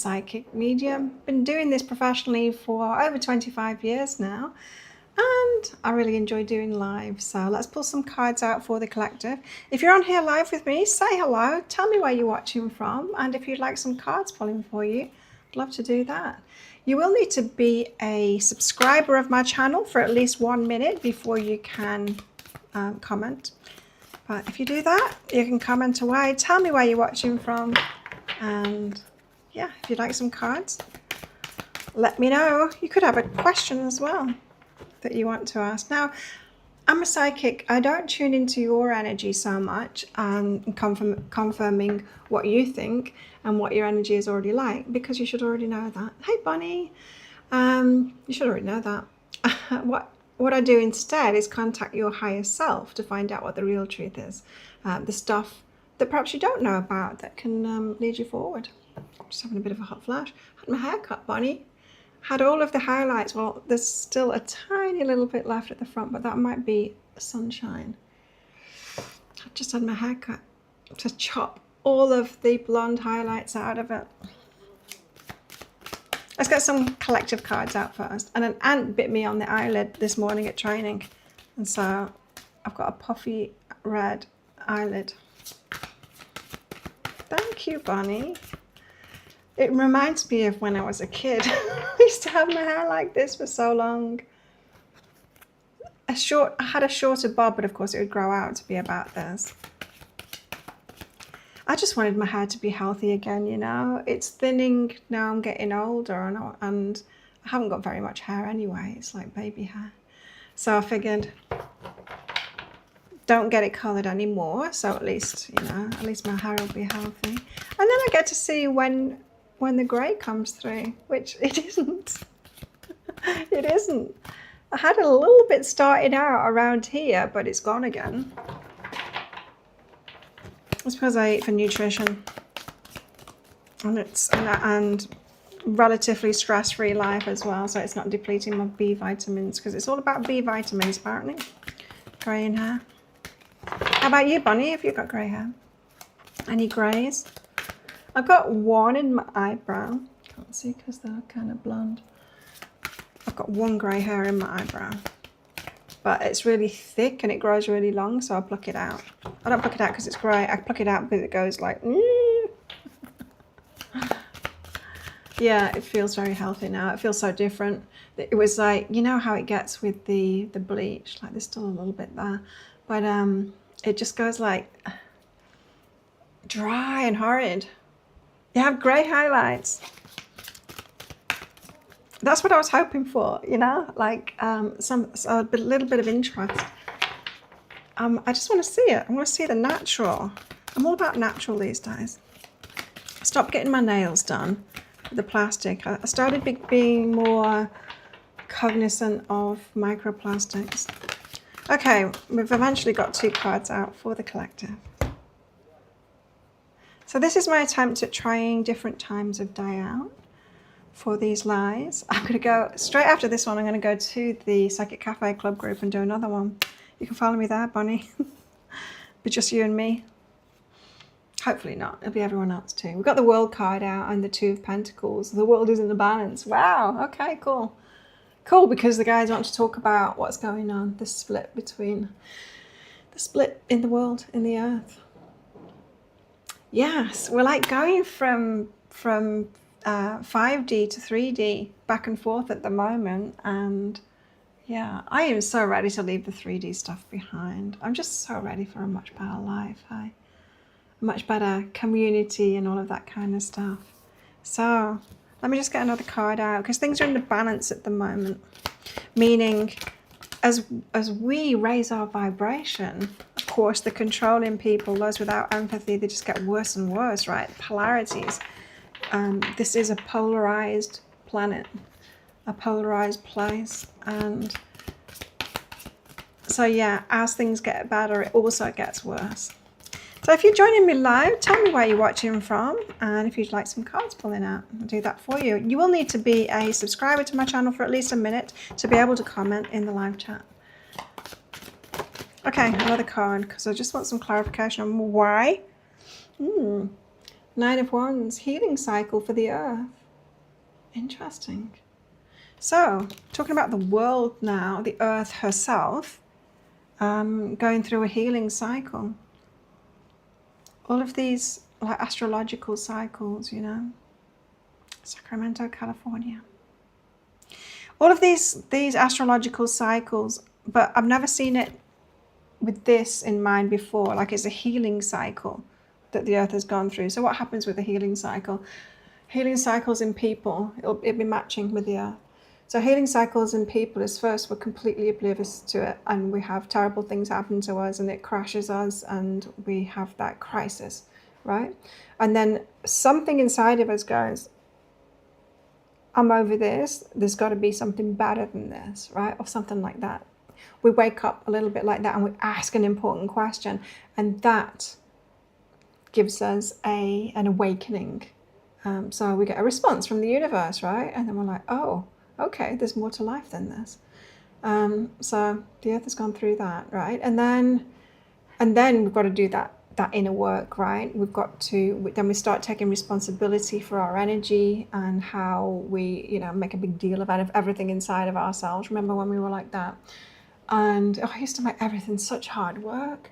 psychic medium. Been doing this professionally for over 25 years now, and I really enjoy doing live. So let's pull some cards out for the collective. If you're on here live with me, say hello, tell me where you're watching from, and if you'd like some cards pulling for you, I'd love to do that. You will need to be a subscriber of my channel for at least 1 minute before you can comment. But if you do that, you can comment away, tell me where you're watching from, and yeah, if you'd like some cards, let me know. You could have a question as well that you want to ask. Now, I'm a psychic. I don't tune into your energy so much and confirming what you think and what your energy is already like, because you should already know that. Hey, Bunny. You should already know that. What I do instead is contact your higher self to find out what the real truth is. The stuff that perhaps you don't know about that can lead you forward. Just having a bit of a hot flash. Had my hair cut, Bonnie. Had all of the highlights. Well, there's still a tiny little bit left at the front, but that might be sunshine. I just had my hair cut to chop all of the blonde highlights out of it. Let's get some collective cards out first. And an ant bit me on the eyelid this morning at training, and so I've got a puffy red eyelid. Thank you, Bonnie. It reminds me of when I was a kid. I used to have my hair like this for so long. I had a shorter bob, but of course it would grow out to be about this. I just wanted my hair to be healthy again, you know. It's thinning now, I'm getting older, and I haven't got very much hair anyway. It's like baby hair. So I figured, don't get it coloured anymore, so at least, you know, at least my hair will be healthy. And then I get to see when the grey comes through, which it isn't. It isn't. I had a little bit started out around here, but it's gone again. It's because I eat for nutrition, and relatively stress-free life as well, so it's not depleting my B vitamins, because it's all about B vitamins apparently. Grey in hair. How about you, Bonnie? Have you got grey hair? Any greys? I've got one in my eyebrow. Can't see because they're kind of blonde. I've got one grey hair in my eyebrow, but it's really thick and it grows really long, so I pluck it out. I don't pluck it out because it's grey. I pluck it out because it goes like, yeah, it feels very healthy now. It feels so different. It was like, you know how it gets with the bleach, like there's still a little bit there, but it just goes like dry and horrid. You have grey highlights. That's what I was hoping for, you know, like a little bit of interest. I just want to see it. I want to see the natural. I'm all about natural these days. Stop getting my nails done with the plastic. I started being more cognizant of microplastics. Okay, we've eventually got 2 cards out for the collective. So this is my attempt at trying different times of day out for these lies. I'm going to go straight after this one. I'm going to go to the Psychic Cafe Club group and do another one. You can follow me there, Bonnie. But just you and me. Hopefully not. It'll be everyone else too. We've got the World card out and the 2 of Pentacles. The world is in the balance. Wow. Okay, cool. Cool, because the guys want to talk about what's going on. The split in the world, in the earth. Yes, we're like going from 5D to 3D back and forth at the moment, and yeah, I am so ready to leave the 3D stuff behind. I'm just so ready for a much better life, hey? A much better community and all of that kind of stuff. So let me just get another card out, because things are in the balance at the moment, meaning as we raise our vibration, of course, the controlling people, those without empathy, they just get worse and worse, right? Polarities. This is a polarized planet, a polarized place. And so, yeah, as things get better, it also gets worse. So if you're joining me live, tell me where you're watching from, and if you'd like some cards pulling out, I'll do that for you. You will need to be a subscriber to my channel for at least a minute to be able to comment in the live chat. Okay, another card, because I just want some clarification on why. Nine of Wands, healing cycle for the earth. Interesting. So, talking about the world now, the earth herself, going through a healing cycle. All of these like astrological cycles, you know. Sacramento, California. All of these astrological cycles, but I've never seen it with this in mind before. Like it's a healing cycle that the earth has gone through. So what happens with the healing cycle? Healing cycles in people, it'll be matching with the earth. So healing cycles in people is first we're completely oblivious to it and we have terrible things happen to us and it crashes us and we have that crisis, right? And then something inside of us goes, I'm over this, there's got to be something better than this, right? Or something like that. We wake up a little bit like that and we ask an important question and that gives us an awakening. So we get a response from the universe, right? And then we're like, oh, okay, there's more to life than this. So the earth has gone through that, right? And then we've got to do that inner work, right? We've got to, then we start taking responsibility for our energy and how we, you know, make a big deal of everything inside of ourselves. Remember when we were like that? And I used to make everything such hard work.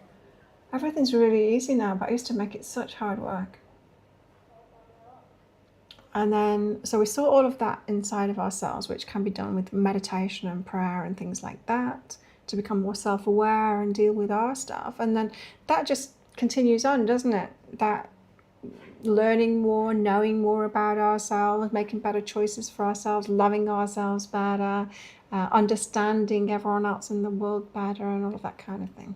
Everything's really easy now, but I used to make it such hard work. And then, so we saw all of that inside of ourselves, which can be done with meditation and prayer and things like that, to become more self-aware and deal with our stuff. And then that just continues on, doesn't it? That learning more, knowing more about ourselves, making better choices for ourselves, loving ourselves better, understanding everyone else in the world better, and all of that kind of thing.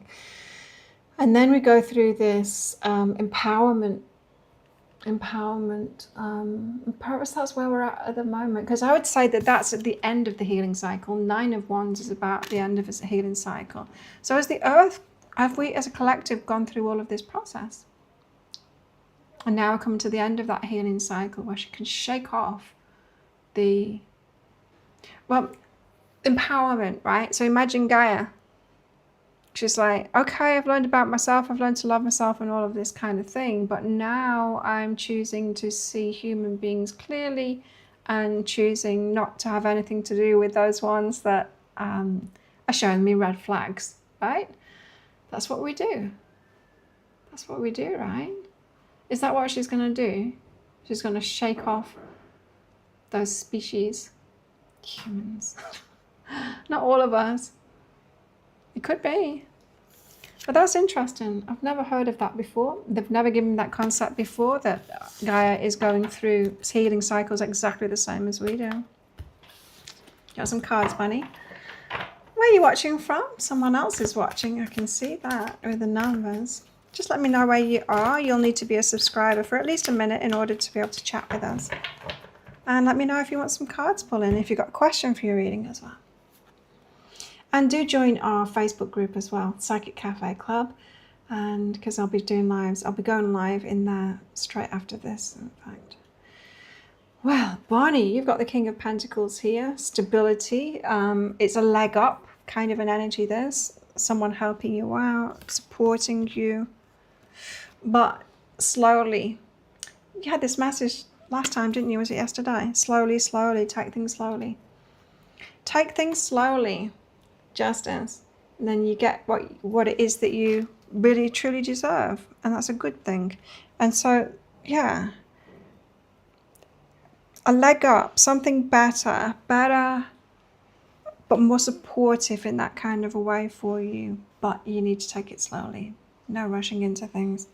And then we go through this empowerment. Perhaps that's where we're at the moment, because I would say that that's at the end of the healing cycle. Nine of Wands is about the end of its healing cycle. So as the earth, have we as a collective gone through all of this process? And now we're coming to the end of that healing cycle where she can shake off the, well, empowerment, right? So imagine Gaia. She's like, okay, I've learned about myself, I've learned to love myself and all of this kind of thing, but now I'm choosing to see human beings clearly and choosing not to have anything to do with those ones that are showing me red flags, right? That's what we do. That's what we do, right? Is that what she's going to do? She's going to shake off those species, humans. Not all of us. It could be. But that's interesting. I've never heard of that before. They've never given that concept before, that Gaia is going through healing cycles exactly the same as we do. Got some cards, Bunny. Where are you watching from? Someone else is watching. I can see that with the numbers. Just let me know where you are. You'll need to be a subscriber for at least a minute in order to be able to chat with us. And let me know if you want some cards pulling, if you've got a question for your reading as well. And do join our Facebook group as well, Psychic Cafe Club, and because I'll be doing lives, I'll be going live in there straight after this, in fact. Well, Bonnie, you've got the King of Pentacles here, stability. It's a leg up kind of an energy, this. Someone helping you out, supporting you, but slowly. You had this message last time, didn't you? Was it yesterday? Slowly, slowly, take things slowly. Take things slowly. Justice, and then you get what it is that you really truly deserve, and that's a good thing. And so, yeah, a leg up, something better, but more supportive in that kind of a way for you. But you need to take it slowly. No rushing into things.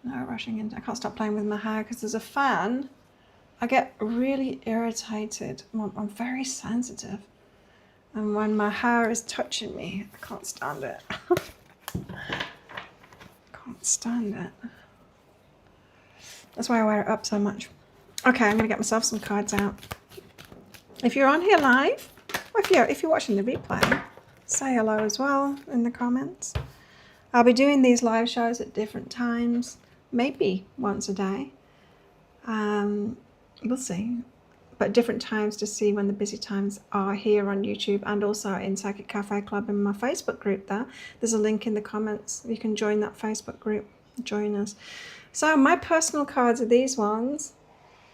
No rushing into. I can't stop playing with my hair because there's a fan. I get really irritated. I'm very sensitive. And when my hair is touching me, I can't stand it. Can't stand it. That's why I wear it up so much. Okay, I'm going to get myself some cards out. If you're on here live, or if you're watching the replay, say hello as well in the comments. I'll be doing these live shows at different times, maybe once a day. We'll see. But different times to see when the busy times are here on YouTube and also in Psychic Cafe Club in my Facebook group there. There's a link in the comments. You can join that Facebook group. Join us. So my personal cards are these ones.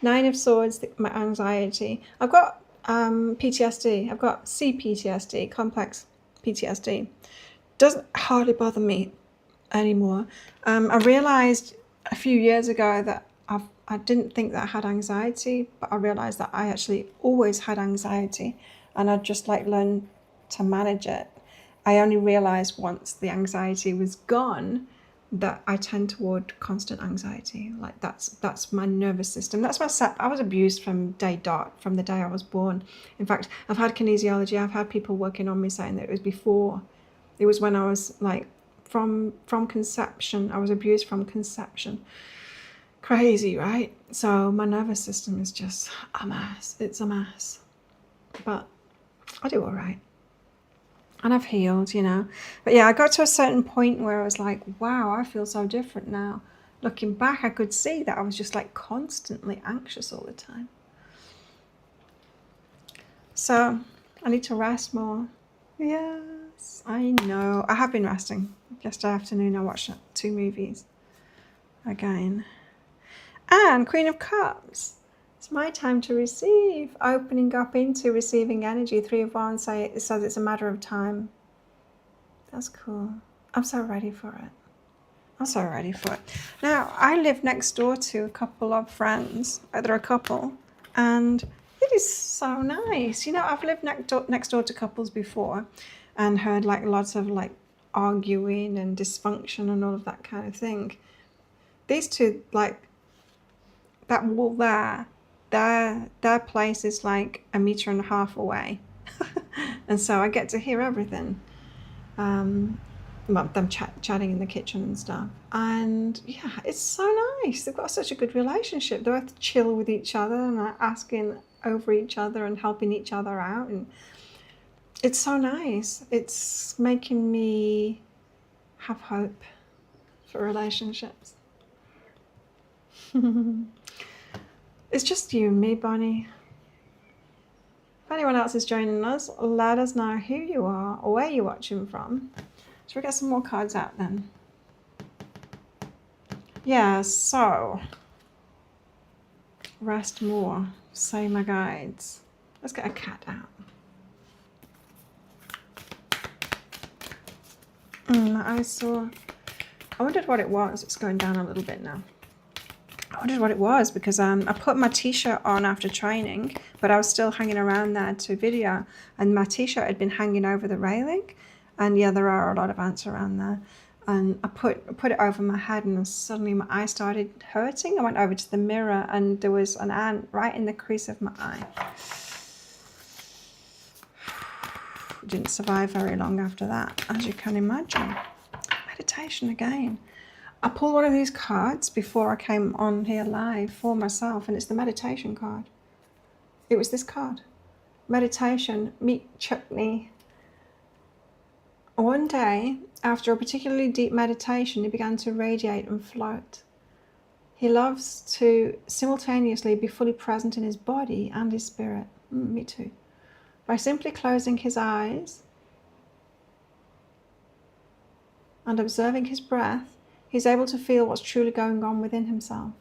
Nine of Swords, my anxiety. I've got PTSD. I've got CPTSD, complex PTSD. Doesn't hardly bother me anymore. I realized a few years ago that I didn't think that I had anxiety, but I realized that I actually always had anxiety, and I just like learned to manage it. I only realized once the anxiety was gone that I tend toward constant anxiety. Like that's my nervous system. That's my set. I was abused from day dot, from the day I was born. In fact, I've had kinesiology. I've had people working on me saying that it was before. It was when I was like from conception. I was abused from conception. Crazy, right? So my nervous system is just a mess. It's a mess. But I do all right. And I've healed, you know. But yeah, I got to a certain point where I was like, wow, I feel so different now. Looking back, I could see that I was just like constantly anxious all the time. So I need to rest more. Yes, I know. I have been resting. Yesterday afternoon, I watched 2 movies again. And Queen of Cups. It's my time to receive, opening up into receiving energy. 3 of Wands says it's a matter of time. That's cool. I'm so ready for it. I'm so ready for it. Now, I live next door to a couple of friends. They're a couple, and it is so nice. You know, I've lived next door to couples before and heard like lots of like arguing and dysfunction and all of that kind of thing. These two, like, that wall there, their place is like 1.5 meters away. And so I get to hear everything. Well, them chatting in the kitchen and stuff. And yeah, it's so nice. They've got such a good relationship. They both chill with each other and are asking over each other and helping each other out. And it's so nice. It's making me have hope for relationships. It's just you and me, Bonnie. If anyone else is joining us, let us know who you are or where you're watching from. Should we get some more cards out then? Yeah, so rest more, say my guides. Let's get a cat out. I wondered what it was. It's going down a little bit now. I wondered what it was because I put my t-shirt on after training, but I was still hanging around there to video, and my t-shirt had been hanging over the railing. And yeah, there are a lot of ants around there. And I put it over my head, and suddenly my eye started hurting. I went over to the mirror, and there was an ant right in the crease of my eye. Didn't survive very long after that, as you can imagine. Meditation again. I pulled one of these cards before I came on here live for myself, and it's the meditation card. It was this card. Meditation, meet chutney. One day, after a particularly deep meditation, he began to radiate and float. He loves to simultaneously be fully present in his body and his spirit. Me too. By simply closing his eyes and observing his breath, he's able to feel what's truly going on within himself.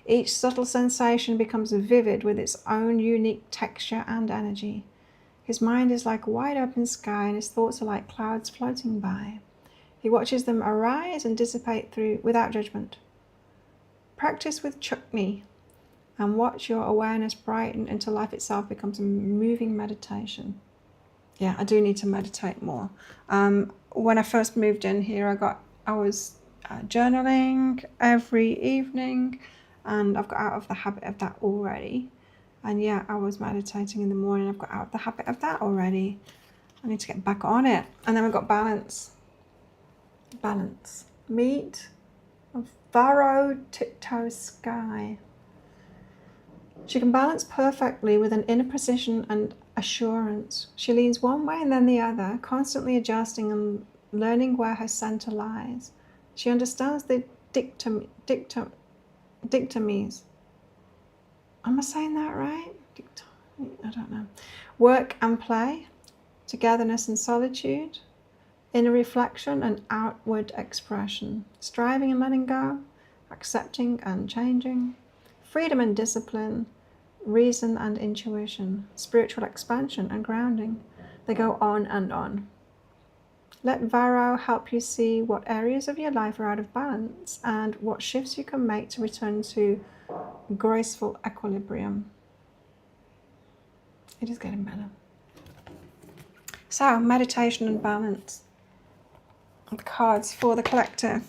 Each subtle sensation becomes vivid with its own unique texture and energy. His mind is like a wide open sky, and his thoughts are like clouds floating by. He watches them arise and dissipate without judgment. Practice with chutney and watch your awareness brighten until life itself becomes a moving meditation. Yeah, I do need to meditate more. When I first moved in here, I was journaling every evening, and I've got out of the habit of that already. And yeah, I was meditating in the morning. I've got out of the habit of that already. I need to get back on it. And then we've got balance. Balance. Meet a furrowed tiptoe sky. She can balance perfectly with an inner precision and assurance. She leans one way and then the other, constantly adjusting and learning where her center lies. She understands the dictomies. Am I saying that right? I don't know. Work and play, togetherness and solitude, inner reflection and outward expression, striving and letting go, accepting and changing, freedom and discipline, reason and intuition, spiritual expansion and grounding. They go on and on. Let Varro help you see what areas of your life are out of balance and what shifts you can make to return to graceful equilibrium. It is getting better. So, meditation and balance. The cards for the collective.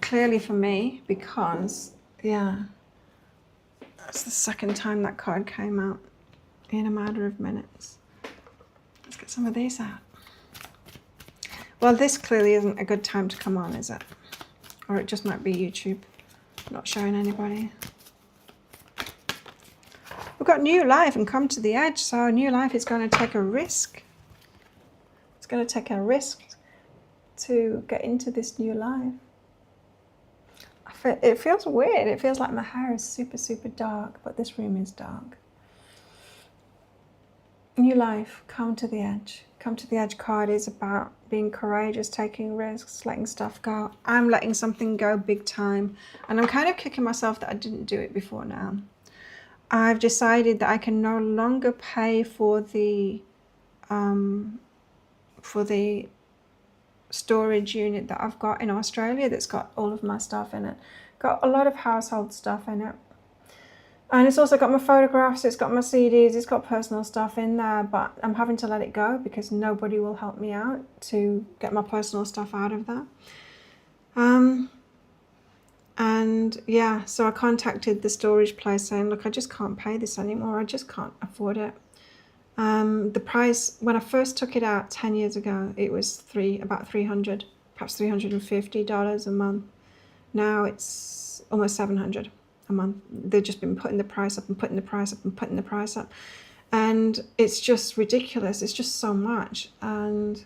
Clearly for me, because, yeah, that's the second time that card came out in a matter of minutes. Let's get some of these out. Well, this clearly isn't a good time to come on, is it? Or it just might be YouTube not showing anybody. We've got new life and come to the edge, so new life is going to take a risk. It's going to take a risk to get into this new life. It feels weird. It feels like my hair is super, super dark, but this room is dark. New life, come to the edge. Come to the edge card is about being courageous, taking risks, letting stuff go. I'm letting something go big time, and I'm kind of kicking myself that I didn't do it before now. I've decided that I can no longer pay for the storage unit that I've got in Australia that's got all of my stuff in it. Got a lot of household stuff in it. And it's also got my photographs, it's got my CDs, it's got personal stuff in there, but I'm having to let it go because nobody will help me out to get my personal stuff out of there. And yeah, so I contacted the storage place saying, look, I just can't pay this anymore. I just can't afford it. The price, when I first took it out 10 years ago, it was about $300, perhaps $350 a month. Now it's almost $700 a month. They've just been putting the price up and putting the price up and putting the price up. And it's just ridiculous. It's just so much. And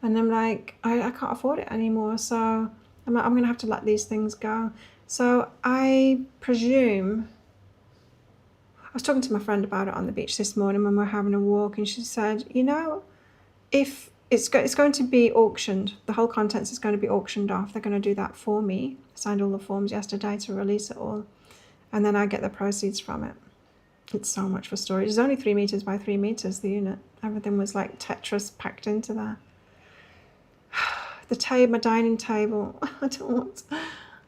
I'm like, I can't afford it anymore. So I'm going to have to let these things go. So I presume, I was talking to my friend about it on the beach this morning when we were having a walk, and she said, you know, if it's going to be auctioned, the whole contents is going to be auctioned off. They're going to do that for me. I signed all the forms yesterday to release it all. And then I get the proceeds from it. It's so much for storage. It's only 3 meters by 3 meters, the unit. Everything was like Tetris packed into there. The table, my dining table, I don't want,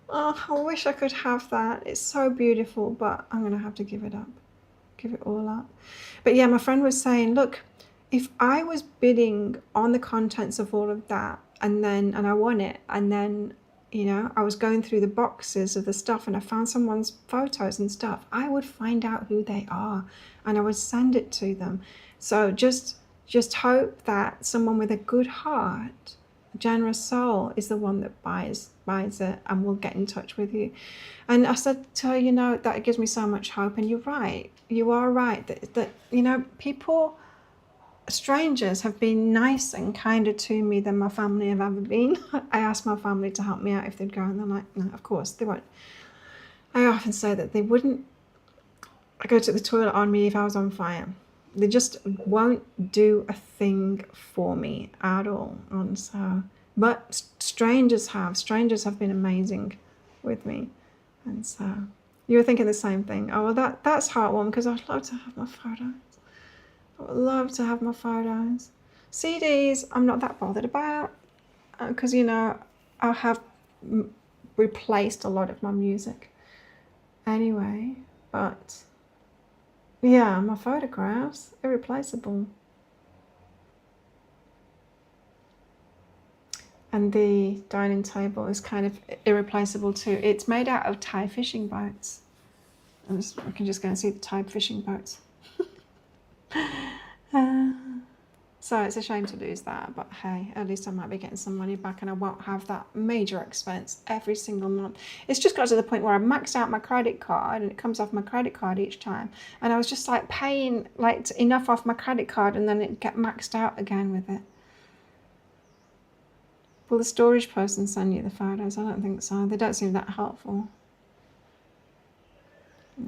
oh, I wish I could have that. It's so beautiful, but I'm going to have to give it up, give it all up. But yeah, my friend was saying, look, if I was bidding on the contents of all of that and I won it, and then, you know, I was going through the boxes of the stuff and I found someone's photos and stuff, I would find out who they are and I would send it to them. So just hope that someone with a good heart, generous soul, is the one that buys it and will get in touch with you. And I said to her, you know, that gives me so much hope. And you're right, you are right, that you know, people, strangers have been nicer and kinder to me than my family have ever been. I asked my family to help me out if they'd go, and they're like, no, of course they won't. I often say that they wouldn't go to the toilet on me if I was on fire. They just won't do a thing for me at all. And so, but strangers have been amazing with me. And so you were thinking the same thing. Oh, well, that's heartwarming, because I'd love to have my photos. I would love to have my photos. CDs, I'm not that bothered about, because, you know, I have replaced a lot of my music anyway, but yeah, my photographs, irreplaceable. And the dining table is kind of irreplaceable too. It's made out of Thai fishing boats. I can just go and see the Thai fishing boats. So it's a shame to lose that, but hey, at least I might be getting some money back and I won't have that major expense every single month. It's just got to the point where I've maxed out my credit card and it comes off my credit card each time. And I was just like paying like enough off my credit card and then it get maxed out again with it. Will the storage person send you the photos? I don't think so. They don't seem that helpful.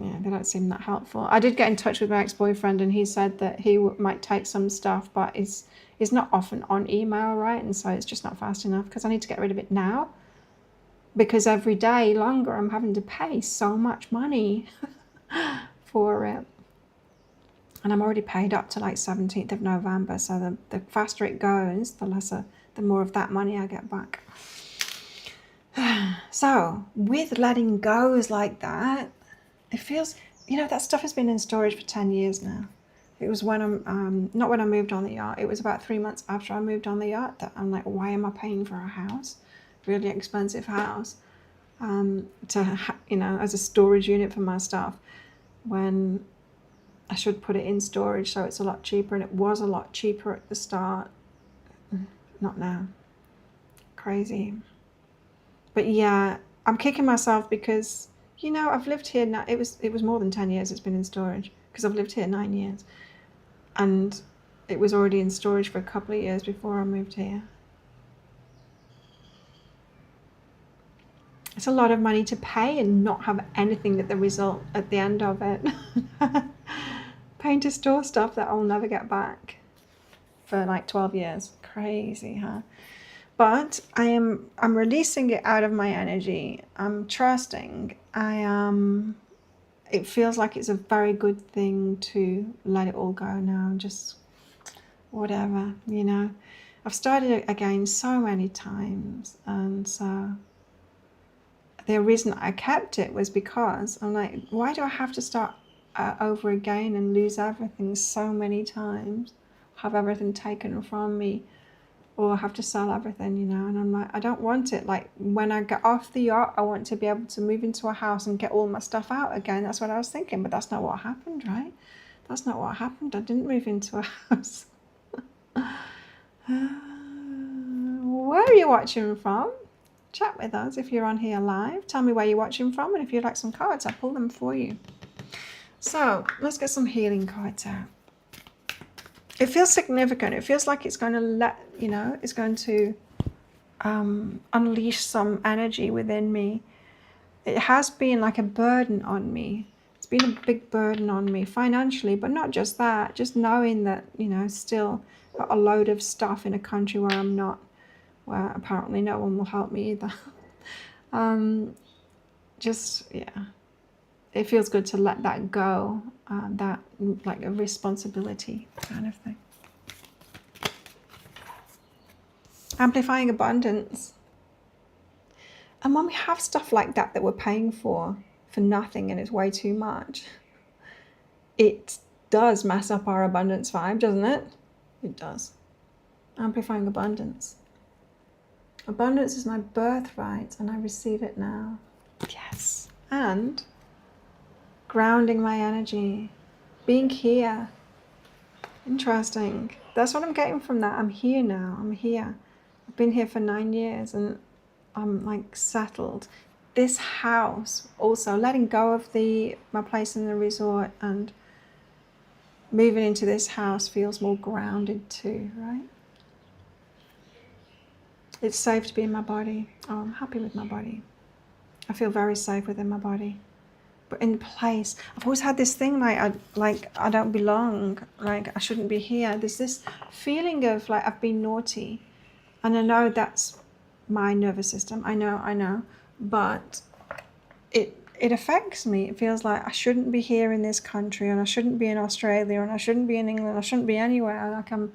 Yeah, they don't seem that helpful. I did get in touch with my ex-boyfriend and he said that he might take some stuff, but it's not often on email, right? And so it's just not fast enough because I need to get rid of it now. because every day longer I'm having to pay so much money for it. And I'm already paid up to like 17th of November. So the faster it goes, the more of that money I get back. So with letting goes like that, it feels, that stuff has been in storage for 10 years now. It was when not when I moved on the yacht. It was about 3 months after I moved on the yacht that I'm like, why am I paying for a house? Really expensive house, as a storage unit for my stuff, when I should put it in storage so it's a lot cheaper. And it was a lot cheaper at the start. Not now. Crazy. But yeah, I'm kicking myself because, I've lived here now. It was more than 10 years it's been in storage, because I've lived here 9 years. And it was already in storage for a couple of years before I moved here. It's a lot of money to pay and not have anything at the result at the end of it. Paying to store stuff that I'll never get back for like 12 years. Crazy, huh? But I'm releasing it out of my energy. I'm trusting. It feels like it's a very good thing to let it all go now. Just whatever, I've started it again so many times. And so the reason I kept it was because I'm like, why do I have to start over again and lose everything so many times? Have everything taken from me, or have to sell everything, and I'm like, I don't want it. Like when I get off the yacht, I want to be able to move into a house and get all my stuff out again. That's what I was thinking, but that's not what happened, right? That's not what happened. I didn't move into a house. Where are you watching from? Chat with us if you're on here live. Tell me where you're watching from, and if you'd like some cards, I'll pull them for you. So let's get some healing cards out. It feels significant. It feels like it's going to it's going to unleash some energy within me. It has been like a burden on me. It's been a big burden on me financially, but not just that. Just knowing that, still got a load of stuff in a country where I'm not, where apparently no one will help me either. It feels good to let that go, that like a responsibility kind of thing. Amplifying abundance. And when we have stuff like that we're paying for nothing and it's way too much, it does mess up our abundance vibe, doesn't it? It does. Amplifying abundance. Abundance is my birthright and I receive it now. Yes. And grounding my energy, being here. Interesting. That's what I'm getting from that. I'm here now. I'm here. I've been here for 9 years and I'm like settled. This house also, letting go of my place in the resort and moving into this house feels more grounded too, right? It's safe to be in my body. Oh, I'm happy with my body. I feel very safe within my body. But in place, I've always had this thing like I don't belong, like I shouldn't be here. There's this feeling of like I've been naughty, and I know that's my nervous system. I know, but it affects me. It feels like I shouldn't be here in this country, and I shouldn't be in Australia, and I shouldn't be in England. I shouldn't be anywhere. Like I'm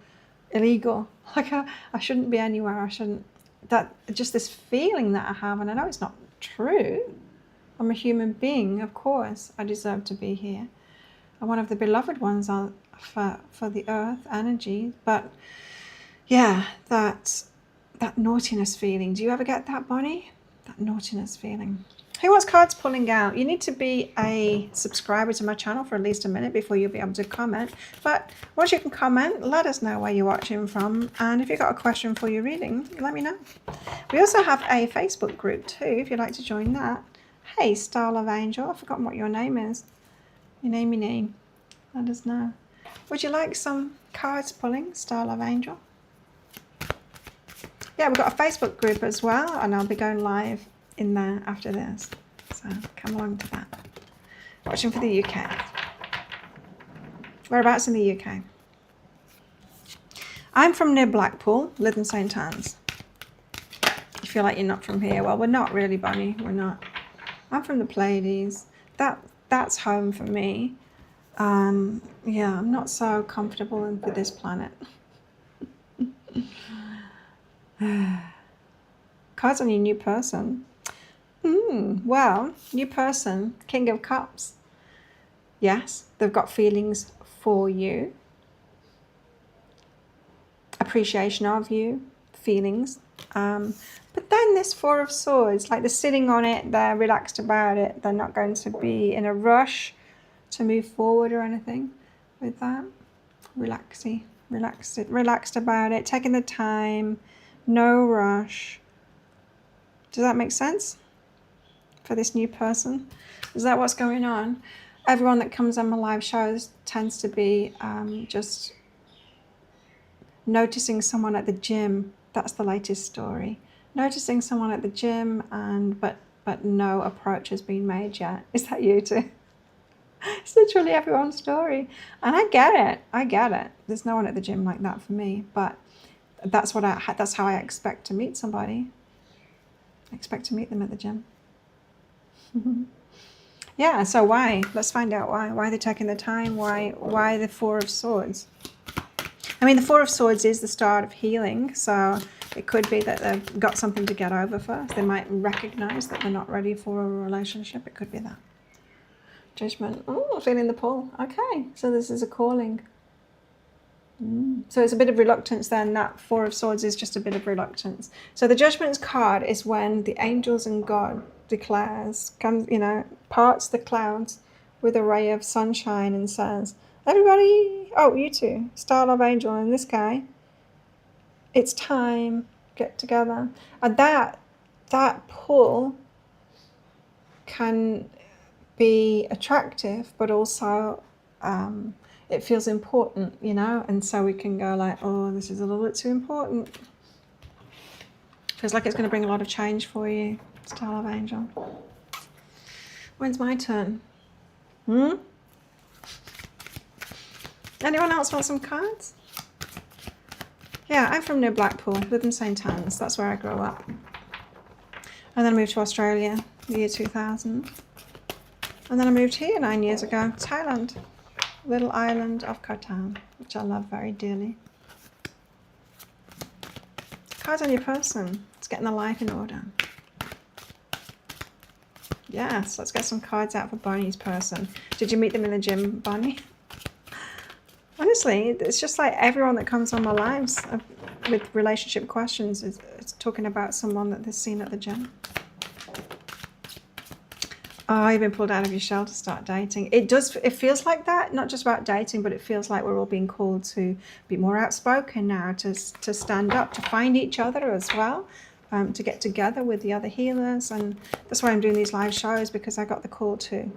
illegal. Like I shouldn't be anywhere. I shouldn't. That just this feeling that I have, and I know it's not true. I'm a human being, of course. I deserve to be here. I'm one of the beloved ones for the earth energy. But yeah, that naughtiness feeling. Do you ever get that, Bonnie? That naughtiness feeling. Who wants cards pulling out? You need to be a subscriber to my channel for at least a minute before you'll be able to comment. But once you can comment, let us know where you're watching from. And if you've got a question for your reading, let me know. We also have a Facebook group too, if you'd like to join that. Hey, Star Love Angel, I've forgotten what your name is. Your name. Let us know. Would you like some cards pulling, Star Love Angel? Yeah, we've got a Facebook group as well, and I'll be going live in there after this. So come along to that. Watching for the UK. Whereabouts in the UK? I'm from near Blackpool, live in St Anne's. feel like you're not from here. Well, we're not really, Bonnie. We're not. I'm from the Pleiades. That's home for me. Yeah, I'm not so comfortable with this planet. Cards on your new person. Well, new person, King of Cups. Yes, they've got feelings for you. Appreciation of you, feelings. But then this Four of Swords, like they're sitting on it, they're relaxed about it. They're not going to be in a rush to move forward or anything with that. Relaxed about it, taking the time, no rush. Does that make sense for this new person? Is that what's going on? Everyone that comes on my live shows tends to be just noticing someone at the gym. That's the latest story. Noticing someone at the gym, but no approach has been made yet. Is that you too? It's literally everyone's story. And I get it. There's no one at the gym like that for me, but that's how I expect to meet somebody. I expect to meet them at the gym. Yeah, so why? Let's find out why. Why they're taking the time. Why the Four of Swords? I mean, the Four of Swords is the start of healing, so it could be that they've got something to get over first. They might recognize that they're not ready for a relationship. It could be that. Judgment. Oh, feeling the pull. Okay, so this is a calling. So it's a bit of reluctance then. That Four of Swords is just a bit of reluctance. So the Judgment card is when the angels and God declares, comes, parts the clouds with a ray of sunshine and says, everybody, oh, you two, Star Love Angel and this guy, it's time, get together. And that pull can be attractive, but also it feels important, and so we can go like, oh, this is a little bit too important. Feels like it's going to bring a lot of change for you, Star Love Angel. When's my turn? Anyone else want some cards? Yeah, I'm from New Blackpool, live in St Anne's. That's where I grew up. And then I moved to Australia, the year 2000. And then I moved here 9 years ago, Thailand, little island of Koh Tao, which I love very dearly. Cards on your person. It's getting the life in order. Yes, let's get some cards out for Bonnie's person. Did you meet them in the gym, Bonnie? Honestly, it's just like everyone that comes on my lives with relationship questions is talking about someone that they've seen at the gym. Oh, you've been pulled out of your shell to start dating. It feels like that, not just about dating, but it feels like we're all being called to be more outspoken now, to stand up, to find each other as well, to get together with the other healers. And that's why I'm doing these live shows, because I got the call to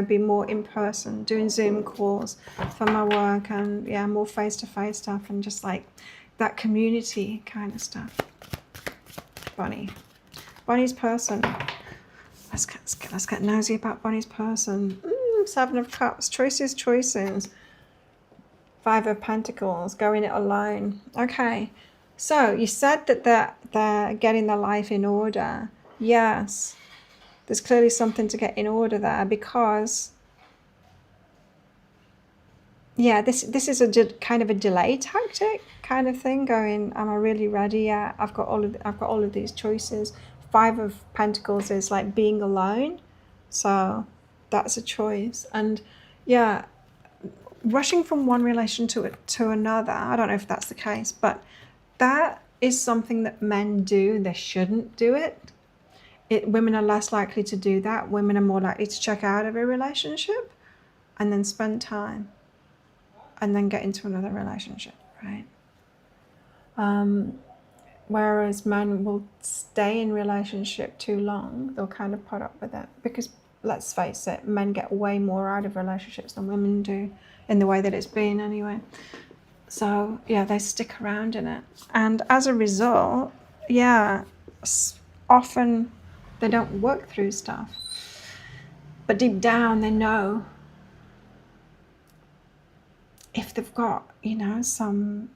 be more in person, doing Zoom calls for my work, and yeah, more face-to-face stuff, and just like that community kind of stuff. Bonnie's person. Let's get nosy about Bonnie's person. Seven of Cups, choices. Five of Pentacles, going it alone. Okay, so you said that they're getting their life in order. Yes, there's clearly something to get in order there, because yeah, this is a kind of a delay tactic kind of thing. Going, am I really ready yet? I've got all of these choices. Five of Pentacles is like being alone, so that's a choice. And yeah, rushing from one relation to another, I don't know if that's the case, but that is something that men do. They shouldn't do it. Women are less likely to do that. Women are more likely to check out of a relationship and then spend time and then get into another relationship, right? Whereas men will stay in relationship too long. They'll kind of put up with it, because let's face it, men get way more out of relationships than women do, in the way that it's been anyway. So yeah, they stick around in it, and as a result, yeah, often they don't work through stuff, but deep down they know if they've got some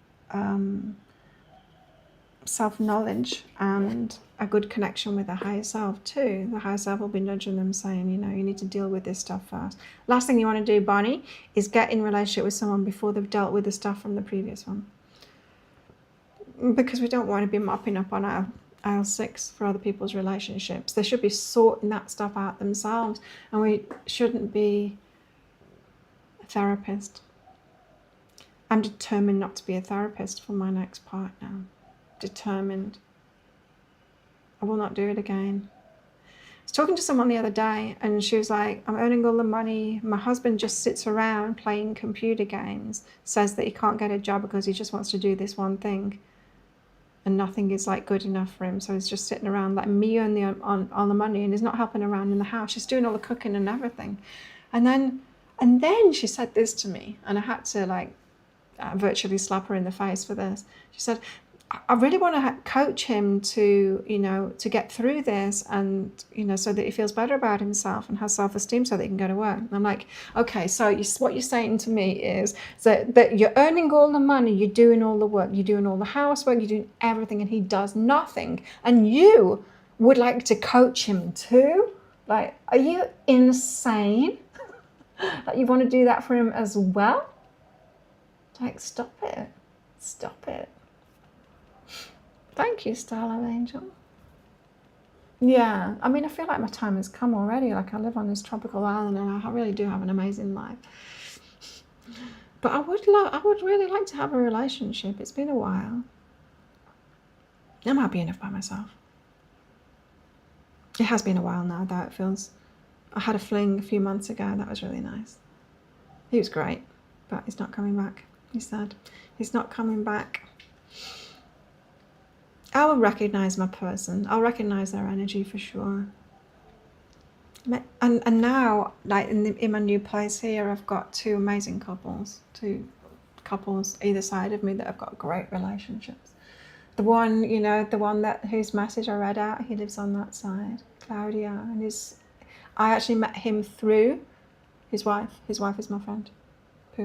self-knowledge and a good connection with the higher self too. The higher self will be nudging them, saying, you know, you need to deal with this stuff first. Last thing you want to do, Bonnie, is get in relationship with someone before they've dealt with the stuff from the previous one. Because we don't want to be mopping up on our aisle 6 for other people's relationships. They should be sorting that stuff out themselves, and we shouldn't be a therapist. I'm determined not to be a therapist for my next partner. Determined. I will not do it again. I was talking to someone the other day, and she was like, I'm earning all the money. My husband just sits around playing computer games, says that he can't get a job because he just wants to do this one thing. And nothing is like good enough for him, so he's just sitting around letting me earn on the money, and he's not helping around in the house. She's doing all the cooking and everything. And then she said this to me, and I had to like virtually slap her in the face for this. She said, I really want to coach him to, you know, to get through this, and, you know, so that he feels better about himself and has self-esteem so that he can go to work. And I'm like, okay, so what you're saying to me is that you're earning all the money, you're doing all the work, you're doing all the housework, you're doing everything, and he does nothing. And you would like to coach him too? Like, are you insane? Like, you want to do that for him as well? Like, stop it. Stop it. Thank you, Starlight Angel. Yeah, I mean, I feel like my time has come already. Like, I live on this tropical island, and I really do have an amazing life. But I would really like to have a relationship. It's been a while. I'm happy enough by myself. It has been a while now, though. It feels. I had a fling a few months ago. That was really nice. He was great, but he's not coming back. He said he's not coming back. I will recognize my person. I'll recognize their energy for sure. And now, like in my new place here, I've got two amazing couples either side of me that have got great relationships. The one, you know, whose message I read out, he lives on that side, Claudia, and I actually met him through his wife. His wife is my friend,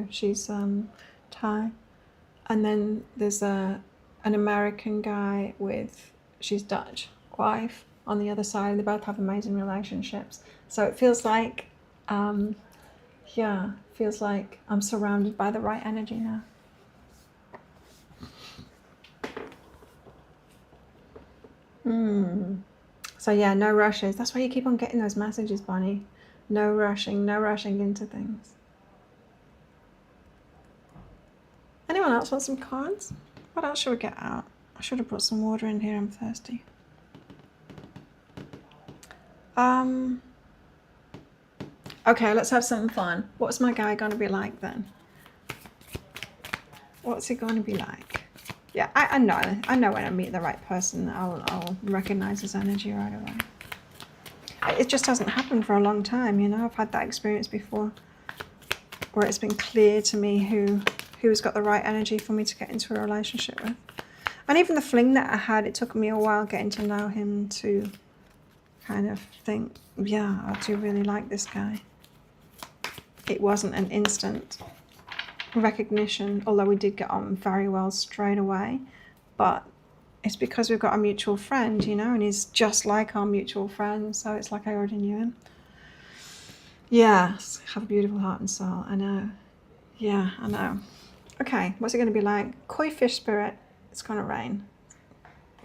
she's Thai, and then there's an American guy she's Dutch, wife on the other side. They both have amazing relationships. So it feels like, feels like I'm surrounded by the right energy now. So yeah, no rushes. That's why you keep on getting those messages, Bonnie. No rushing into things. Anyone else want some cards? What else should we get out? I should have brought some water in here. I'm thirsty. Okay, let's have something fun. What's my guy going to be like then? What's he going to be like? Yeah, I know when I meet the right person, I'll recognize his energy right away. It just hasn't happened for a long time, you know. I've had that experience before, where it's been clear to me who's got the right energy for me to get into a relationship with. And even the fling that I had, it took me a while getting to know him to kind of think, yeah, I do really like this guy. It wasn't an instant recognition, although we did get on very well straight away, but it's because we've got a mutual friend, you know, and he's just like our mutual friend, so it's like I already knew him. Yes, have a beautiful heart and soul, I know. Yeah, I know. Okay, what's it going to be like? Koi fish spirit, it's going to rain.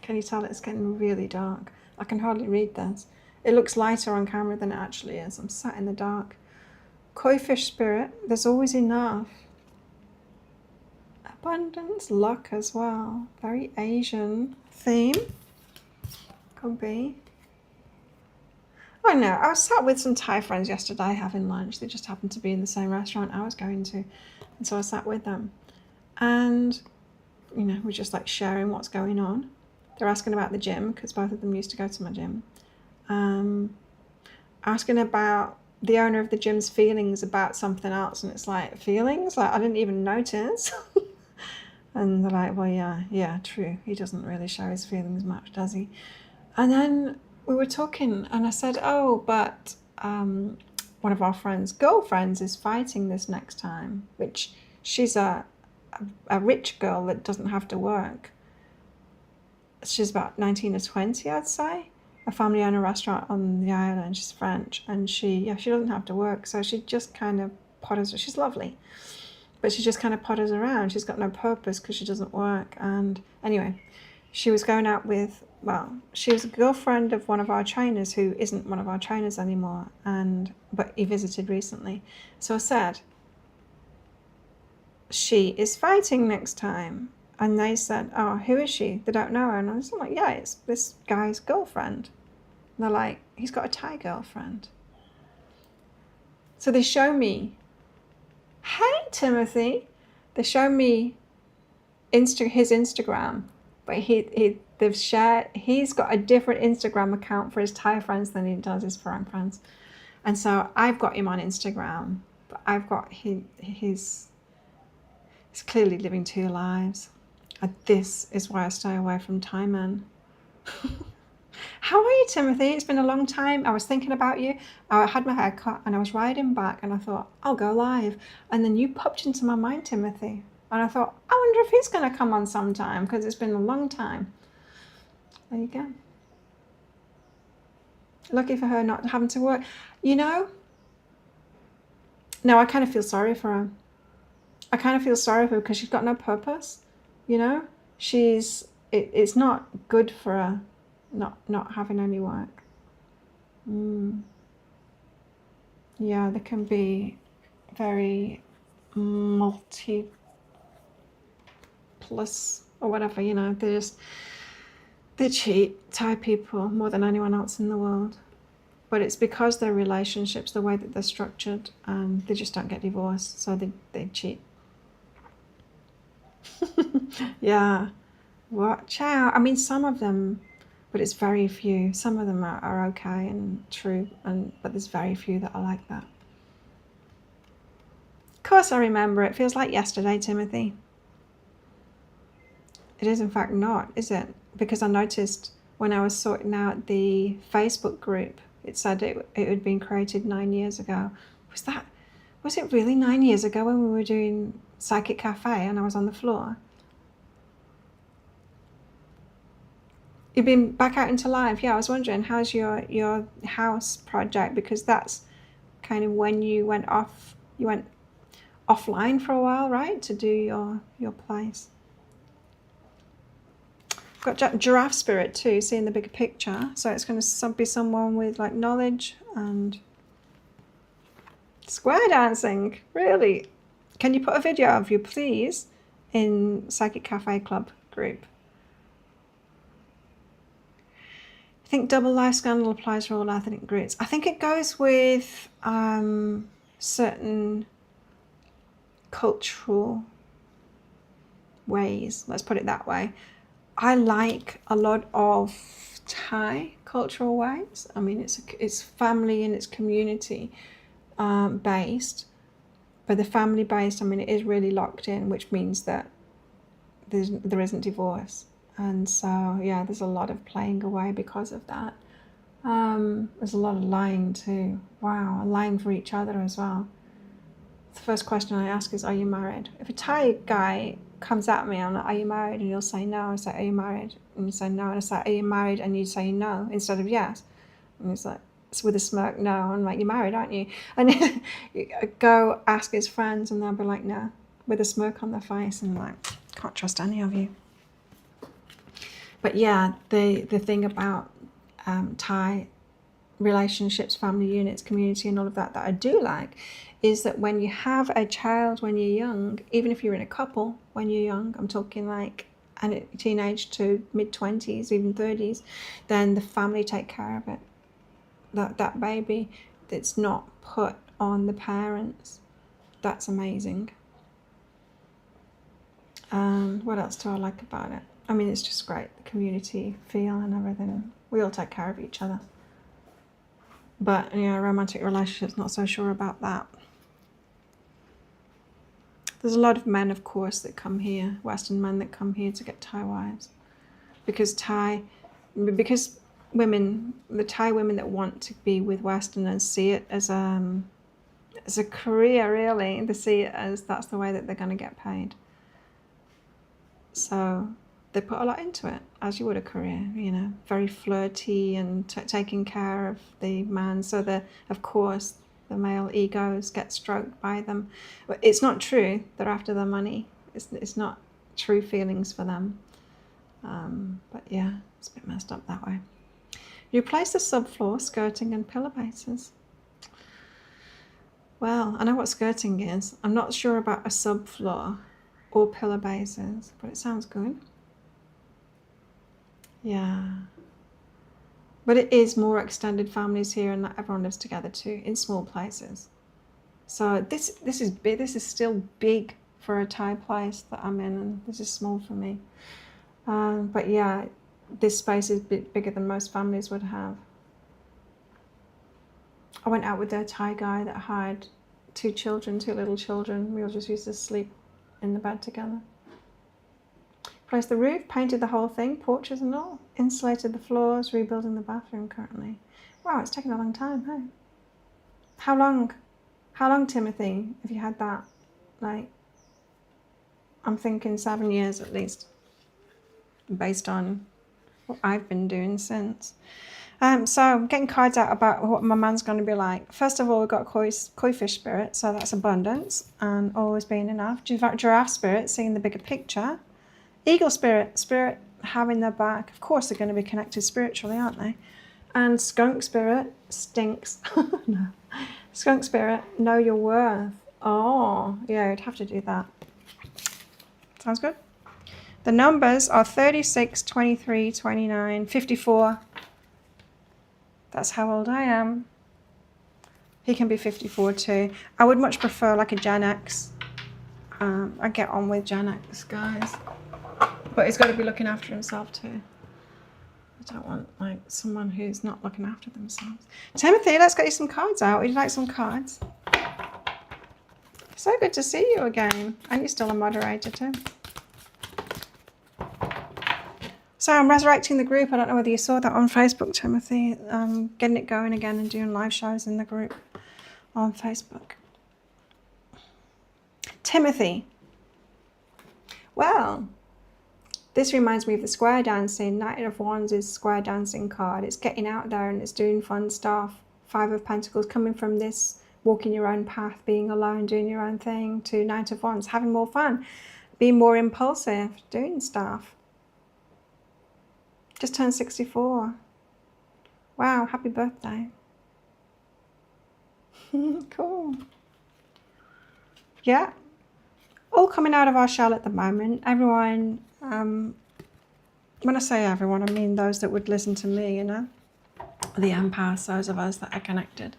Can you tell it's getting really dark? I can hardly read this. It looks lighter on camera than it actually is. I'm sat in the dark. Koi fish spirit, there's always enough. Abundance, luck as well. Very Asian theme. Could be. Oh no, I was sat with some Thai friends yesterday having lunch. They just happened to be in the same restaurant I was going to. And so I sat with them. And, you know, we're just like sharing what's going on. They're asking about the gym, because both of them used to go to my gym. Asking about the owner of the gym's feelings about something else. And it's like, feelings? Like, I didn't even notice. And they're like, well, yeah, true. He doesn't really show his feelings much, does he? And then we were talking, and I said, oh, but one of our girlfriends is fighting this next time, which she's a rich girl that doesn't have to work. she's about 19 or 20, I'd say. A family owned a restaurant on the island. She's French, and she doesn't have to work, so she just kind of potters. She's lovely, but she just kind of potters around. She's got no purpose because she doesn't work. And anyway, she was going out with, well, she was a girlfriend of one of our trainers who isn't one of our trainers anymore, but he visited recently. So I said, she is fighting next time. And they said, oh, who is she? They don't know her. And I was like, yeah, it's this guy's girlfriend. And they're like, he's got a Thai girlfriend. So they show me, hey, Timothy. They show me his Instagram, but he's got a different Instagram account for his Thai friends than he does his foreign friends. And so I've got him on Instagram, but I've got he's clearly living two lives. And this is why I stay away from Thai men. How are you, Timothy? It's been a long time. I was thinking about you. I had my hair cut and I was riding back and I thought, I'll go live. And then you popped into my mind, Timothy. And I thought, I wonder if he's going to come on sometime because it's been a long time. There you go. Lucky for her not having to work. You know, no, I kind of feel sorry for her. I kind of feel sorry for her because she's got no purpose. You know, it's not good for her not having any work. Yeah, they can be very multi plus or whatever, you know. They cheat, Thai people, more than anyone else in the world. But it's because their relationships, the way that they're structured, they just don't get divorced, so they cheat. Yeah, watch out. I mean, some of them, but it's very few. Some of them are okay and true, but there's very few that are like that. Of course I remember. It feels like yesterday, Timothy. It is in fact not, is it? Because I noticed when I was sorting out the Facebook group, it said it had been created 9 years ago. Was it really 9 years ago when we were doing Psychic Cafe and I was on the floor? You've been back out into live. Yeah, I was wondering, how's your house project? Because that's kind of when you went offline for a while, right? To do your place. Got giraffe spirit too, seeing the bigger picture. So it's going to be someone with like knowledge and square dancing. Really? Can you put a video of you, please, in Psychic Cafe Club group? I think double life scandal applies for all ethnic groups. I think it goes with certain cultural ways. Let's put it that way. I like a lot of Thai cultural ways. I mean, it's family and it's community based, but the family based, I mean, it is really locked in, which means that there isn't divorce. And so, yeah, there's a lot of playing away because of that. There's a lot of lying too. Wow, lying for each other as well. The first question I ask is, are you married? If a Thai guy comes at me, I'm like, are you married? And he'll say no. I say, are you married? And you say no. And I say, are you married? And you say no instead of yes. And he's like, it's with a smirk, no. I'm like, you're married, aren't you? And then you go ask his friends and they'll be like, no, with a smirk on their face. And I'm like, can't trust any of you. But yeah, the thing about Thai relationships, family units, community, and all of that I do like is that when you have a child when you're young, even if you're in a couple when you're young, I'm talking like teenage to mid-20s, even 30s, then the family take care of it. That baby that's not put on the parents. That's amazing. And what else do I like about it? I mean, it's just great, the community feel and everything. We all take care of each other. But, you know, romantic relationships, not so sure about that. There's a lot of men, of course, that come here, Western men that come here to get Thai wives. Because women, the Thai women that want to be with Westerners see it as a career, really. They see it as that's the way that they're going to get paid. So they put a lot into it, as you would a career, you know, very flirty and taking care of the man. So of course, the male egos get stroked by them. But it's not true. They're after the money. It's not true feelings for them. But yeah, it's a bit messed up that way. You replace the subfloor, skirting and pillar bases. Well, I know what skirting is. I'm not sure about a subfloor or pillar bases, but it sounds good. Yeah. But it is more extended families here, and everyone lives together too, in small places. So this is big. This is still big for a Thai place that I'm in, and this is small for me. But yeah, this space is a bit bigger than most families would have. I went out with a Thai guy that had two little children. We all just used to sleep in the bed together. Replaced the roof, painted the whole thing, porches and all. Insulated the floors, rebuilding the bathroom currently. Wow, it's taken a long time, hey? How long, Timothy, have you had that? Like, I'm thinking 7 years at least, based on what I've been doing since. So I'm getting cards out about what my man's going to be like. First of all, we've got koi fish spirit, so that's abundance and always being enough. Giraffe spirit, seeing the bigger picture. Eagle spirit having their back. Of course, they're going to be connected spiritually, aren't they? And skunk spirit stinks. No. Skunk spirit, know your worth. Oh, yeah, you'd have to do that. Sounds good. The numbers are 36, 23, 29, 54. That's how old I am. He can be 54 too. I would much prefer like a Gen X. I get on with Gen X guys. But he's got to be looking after himself too. I don't want like someone who's not looking after themselves. Timothy, let's get you some cards out. Would you like some cards? So good to see you again. And you're still a moderator too. So I'm resurrecting the group. I don't know whether you saw that on Facebook, Timothy. Getting it going again and doing live shows in the group on Facebook. Timothy. Well, this reminds me of the square dancing. Knight of Wands is square dancing card. It's getting out there and it's doing fun stuff. Five of Pentacles, coming from this, walking your own path, being alone, doing your own thing, to Knight of Wands, having more fun, being more impulsive, doing stuff. Just turned 64. Wow, happy birthday. Cool. Yeah. All coming out of our shell at the moment. Everyone, when I say everyone, I mean those that would listen to me, you know. The empaths, those of us that are connected.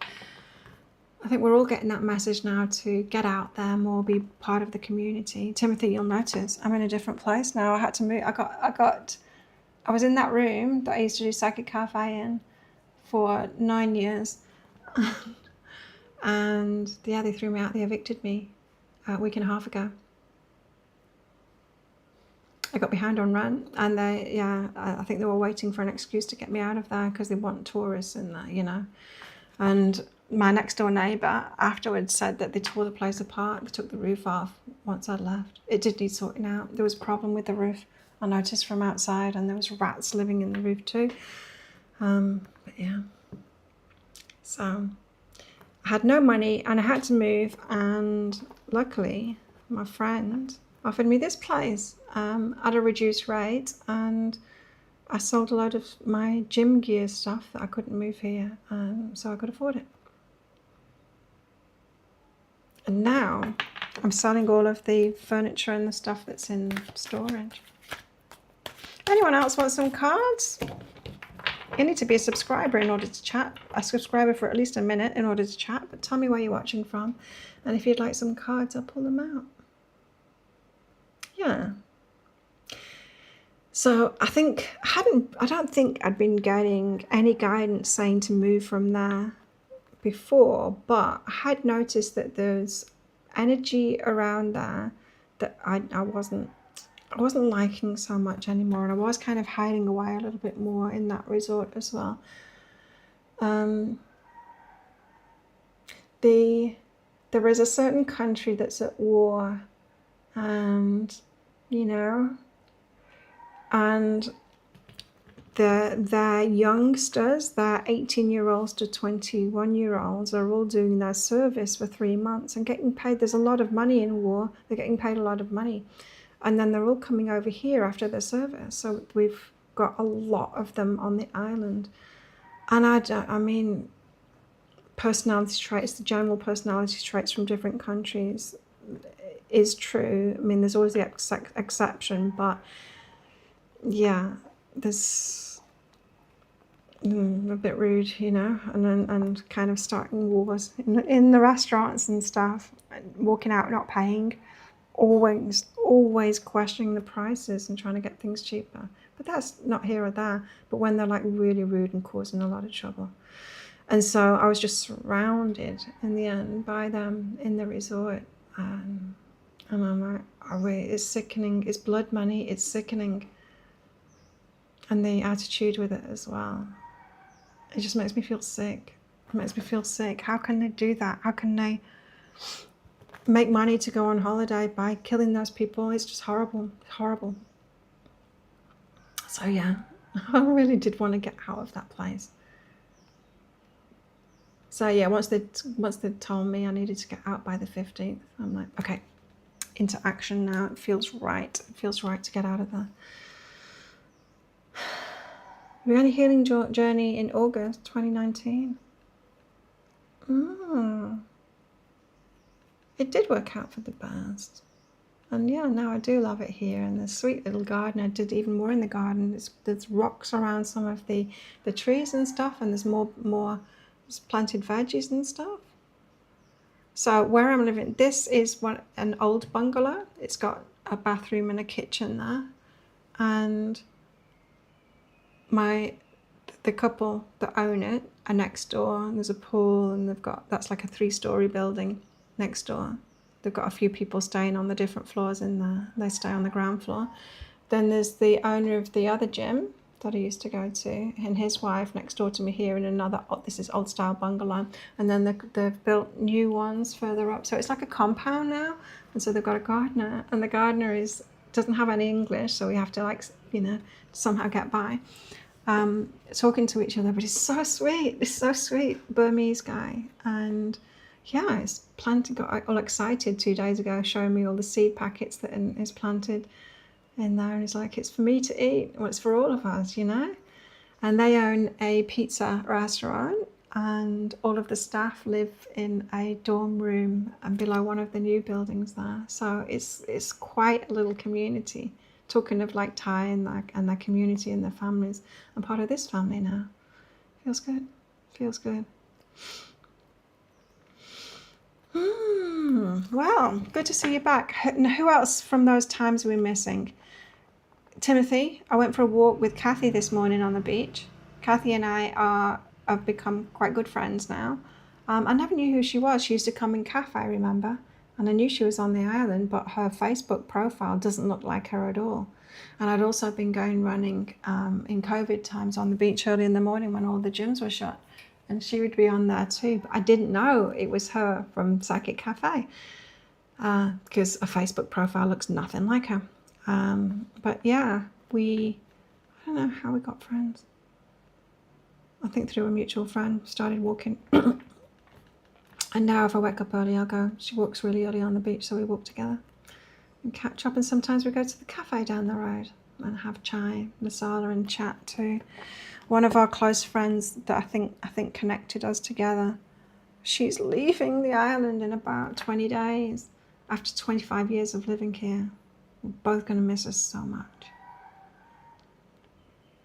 I think we're all getting that message now to get out there more, be part of the community. Timothy, you'll notice I'm in a different place now. I had to move. I was in that room that I used to do Psychic Cafe in for 9 years. And yeah, they threw me out. They evicted me a week and a half ago. I got behind on rent, and I think they were waiting for an excuse to get me out of there because they want tourists in there, you know. And my next door neighbour afterwards said that they tore the place apart. They took the roof off once I'd left. It did need sorting out. There was a problem with the roof, I noticed from outside, and there was rats living in the roof too. But yeah. So I had no money and I had to move, and luckily my friend offered me this place at a reduced rate, and I sold a load of my gym gear stuff that I couldn't move here, so I could afford it. And now I'm selling all of the furniture and the stuff that's in storage. Anyone else want some cards? You need to be a subscriber in order to chat. A subscriber for at least a minute in order to chat. But tell me where you're watching from. And if you'd like some cards, I'll pull them out. Yeah. So I don't think I'd been getting any guidance saying to move from there before. But I had noticed that there's energy around there that I wasn't liking so much anymore, and I was kind of hiding away a little bit more in that resort as well. There is a certain country that's at war, and you know, and their youngsters, their 18-year-olds to 21-year-olds, are all doing their service for 3 months and getting paid. There's a lot of money in war. They're getting paid a lot of money. And then they're all coming over here after their service. So we've got a lot of them on the island. And I mean, personality traits, the general personality traits from different countries is true. I mean, there's always the exception, but yeah, there's a bit rude, you know, and kind of starting wars in the restaurants and stuff, and walking out not paying, always questioning the prices and trying to get things cheaper. But that's not here or there. But when they're like really rude and causing a lot of trouble. And so I was just surrounded in the end by them in the resort. And I'm like, oh wait, it's sickening. It's blood money. It's sickening. And the attitude with it as well. It just makes me feel sick. It makes me feel sick. How can they do that? How can they make money to go on holiday by killing those people? It's just horrible, horrible. So yeah, I really did want to get out of that place. So yeah, once they told me I needed to get out by the 15th, I'm like, okay, into action now. It feels right. It feels right to get out of there. We had a healing journey in August 2019. It did work out for the best. And yeah, now I do love it here. And the sweet little garden, I did even more in the garden. There's rocks around some of the trees and stuff, and there's more planted veggies and stuff. So where I'm living, this is an old bungalow. It's got a bathroom and a kitchen there. And the couple that own it are next door, and there's a pool, and that's like a 3-story building next door. They've got a few people staying on the different floors in there. They stay on the ground floor. Then there's the owner of the other gym that I used to go to, and his wife next door to me here in another, this is old style bungalow. And then they've built new ones further up. So it's like a compound now. And so they've got a gardener, and the gardener doesn't have any English, so we have to somehow get by. Talking to each other, but it's so sweet, Burmese guy. And yeah, it's planted, got all excited 2 days ago, showing me all the seed packets that is planted in there, and he's like, it's for me to eat. Well, it's for all of us, you know. And they own a pizza restaurant, and all of the staff live in a dorm room and below one of the new buildings there. So it's quite a little community. Talking of like Thai and their community and their families. I'm part of this family now. Feels good. Feels good. Well, good to see you back. Who else from those times we're missing? Timothy. I went for a walk with Kathy this morning on the beach. Kathy and I have become quite good friends now. I never knew who she was. She used to come in cafe, remember? And I knew she was on the island, but her Facebook profile doesn't look like her at all. And I'd also been going running in COVID times on the beach early in the morning when all the gyms were shut. And she would be on there too. But I didn't know it was her from Psychic Cafe because a Facebook profile looks nothing like her. But yeah, I don't know how we got friends. I think through a mutual friend, started walking. And now if I wake up early, I'll go. She walks really early on the beach, so we walk together and catch up. And sometimes we go to the cafe down the road and have chai, masala, and chat too. One of our close friends that I think connected us together, she's leaving the island in about 20 days after 25 years of living here. We're both going to miss us so much.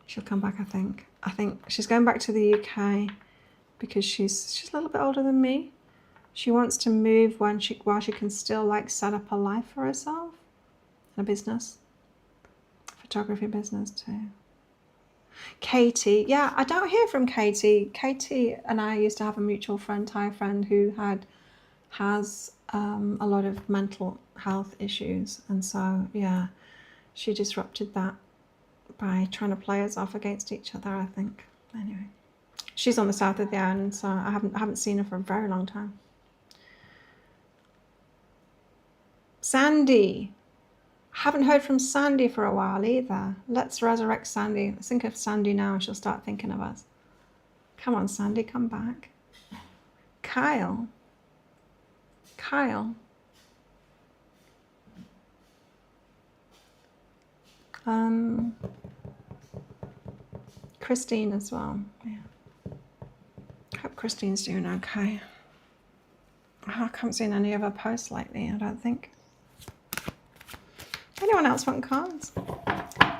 She'll come back, I think. I think she's going back to the UK because she's a little bit older than me. She wants to move while she can still set up a life for herself and a business, photography business too. Katie, yeah, I don't hear from Katie. Katie and I used to have a mutual friend, Thai friend, who has a lot of mental health issues, and so yeah, she disrupted that by trying to play us off against each other, I think. Anyway, she's on the south of the island, so I haven't seen her for a very long time. Haven't heard from Sandy for a while either. Let's resurrect Sandy. Let's think of Sandy now and she'll start thinking of us. Come on, Sandy, come back. Kyle. Kyle. Christine as well. Yeah. Hope Christine's doing okay. I haven't seen any of her posts lately, I don't think. Anyone else want cards?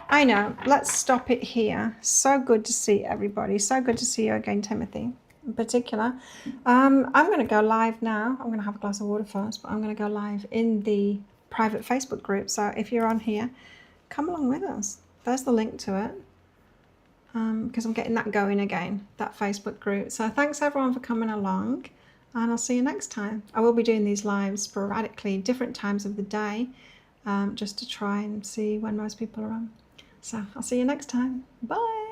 I know. Let's stop it here. So good to see everybody. So good to see you again, Timothy, in particular. I'm going to go live now. I'm going to have a glass of water first, but I'm going to go live in the private Facebook group. So if you're on here, come along with us. There's the link to it. Because I'm getting that going again, that Facebook group. So thanks everyone for coming along, and I'll see you next time. I will be doing these lives sporadically, different times of the day, just to try and see when most people are on. So I'll see you next time. Bye.